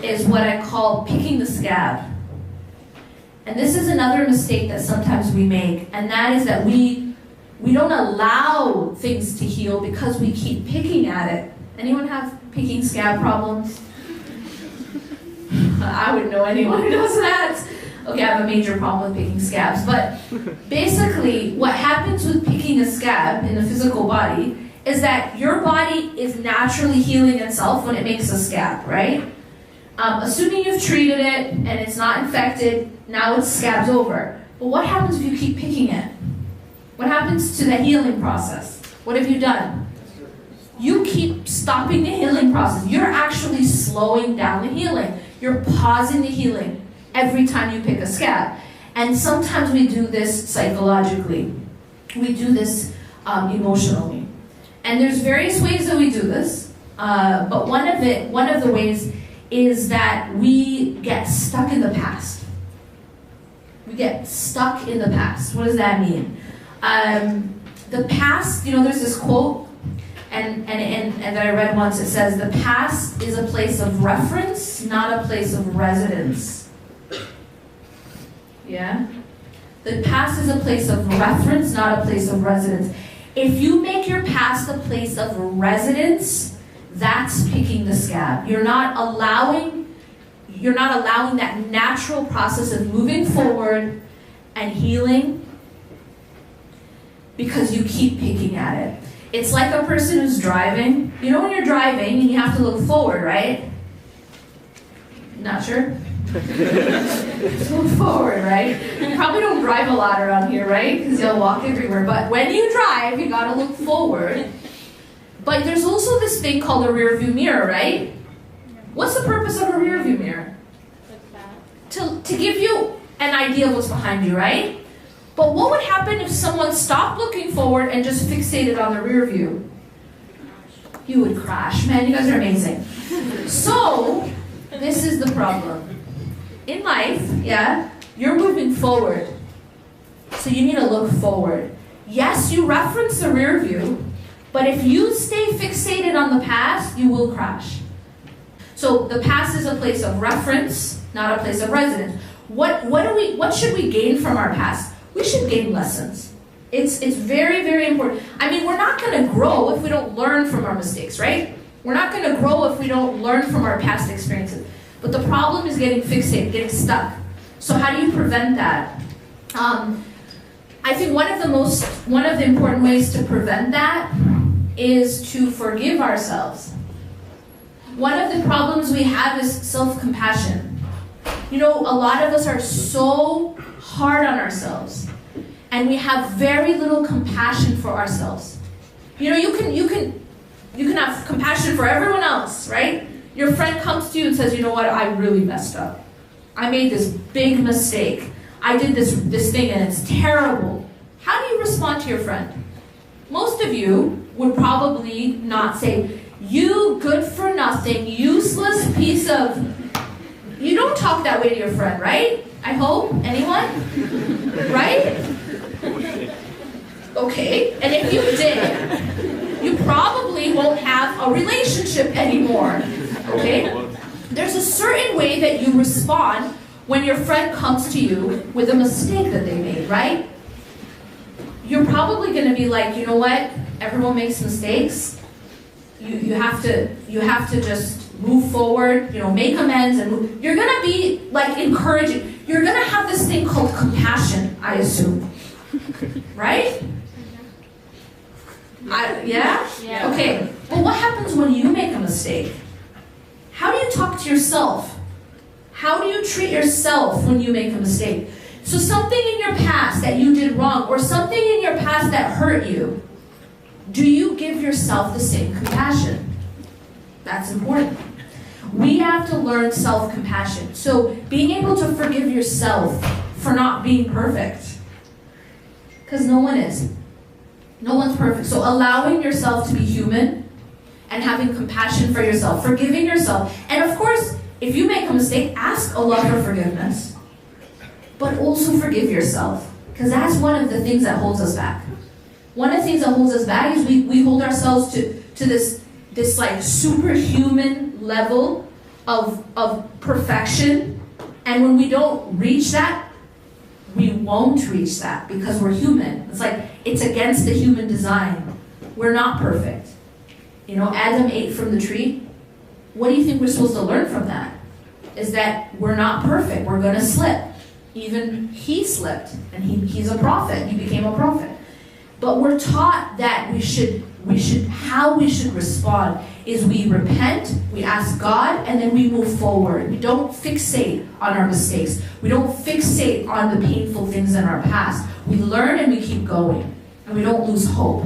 is what I call picking the scab. And this is another mistake that sometimes we make, and that is that we don't allow things to heal because we keep picking at it. Anyone have picking scab problems? I wouldn't know anyone who does that. Okay, I have a major problem with picking scabs, but basically what happens with picking a scab in the physical body is that your body is naturally healing itself when it makes a scab, right? Assuming you've treated it and it's not infected, now it's scabs over. But what happens if you keep picking it? What happens to the healing process? What have you done? You keep stopping the healing process. You're actually slowing down the healing. You're pausing the healing every time you pick a scab. And sometimes we do this psychologically. We do this emotionally. And there's various ways that we do this, but one of the ways is that we get stuck in the past. We get stuck in the past. What does that mean? The past, there's this quote, and that I read once. It says, "The past is a place of reference, not a place of residence." Yeah? The past is a place of reference, not a place of residence. If you make your past a place of residence, that's picking the scab. You're not allowing that natural process of moving forward and healing because you keep picking at it. It's like a person who's driving. You know when you're driving and you have to look forward, right? Not sure? Look forward, right? You probably don't drive a lot around here, right? Because you'll walk everywhere. But when you drive, you gotta look forward. But there's also this thing called a rear view mirror, right? What's the purpose of a rear view mirror? To give you an idea of what's behind you, right? But what would happen if someone stopped looking forward and just fixated on the rear view? You would crash. Man, you guys are amazing. So, this is the problem. In life, you're moving forward. So you need to look forward. Yes, you reference the rear view, but if you stay fixated on the past, you will crash. So the past is a place of reference, not a place of residence. What should we gain from our past? We should gain lessons. It's very, very important. I mean, we're not going to grow if we don't learn from our mistakes, right? We're not going to grow if we don't learn from our past experiences. But the problem is getting fixated, getting stuck. So how do you prevent that? I think one of the important ways to prevent that is to forgive ourselves. One of the problems we have is self-compassion. A lot of us are so hard on ourselves, and we have very little compassion for ourselves. You can have compassion for everyone else, right? Your friend comes to you and says, "You know what, I really messed up. I made this big mistake. I did this thing and it's terrible." How do you respond to your friend? Most of you would probably not say, "You good for nothing, useless piece of..." You don't talk that way to your friend, right? I hope. Anyone? Right? Okay. And if you did, you probably won't have a relationship anymore. Okay? There's a certain way that you respond when your friend comes to you with a mistake that they made, right? You're probably going to be like, "You know what? Everyone makes mistakes. You have to just move forward, make amends, and move." You're going to be like encouraging. You're going to have this thing called compassion, I assume. Right? Yeah? Okay. But what happens when you make a mistake? How do you talk to yourself? How do you treat yourself when you make a mistake? So something in your past that you did wrong, or something in your past that hurt you, do you give yourself the same compassion? That's important. We have to learn self-compassion. So being able to forgive yourself for not being perfect. Because no one is. No one's perfect. So allowing yourself to be human and having compassion for yourself, forgiving yourself. And of course, if you make a mistake, ask Allah for forgiveness. But also forgive yourself. Because that's one of the things that holds us back. One of the things that holds us back is we hold ourselves to this like superhuman level of of perfection. And when we don't reach that, we won't reach that because we're human. It's like, it's against the human design. We're not perfect. You know, Adam ate from the tree. What do you think we're supposed to learn from that? Is that we're not perfect. We're going to slip. Even he slipped, and he's a prophet. He became a prophet. But we're taught that how we should respond is we repent, we ask God, and then we move forward. We don't fixate on our mistakes. We don't fixate on the painful things in our past. We learn and we keep going, and we don't lose hope.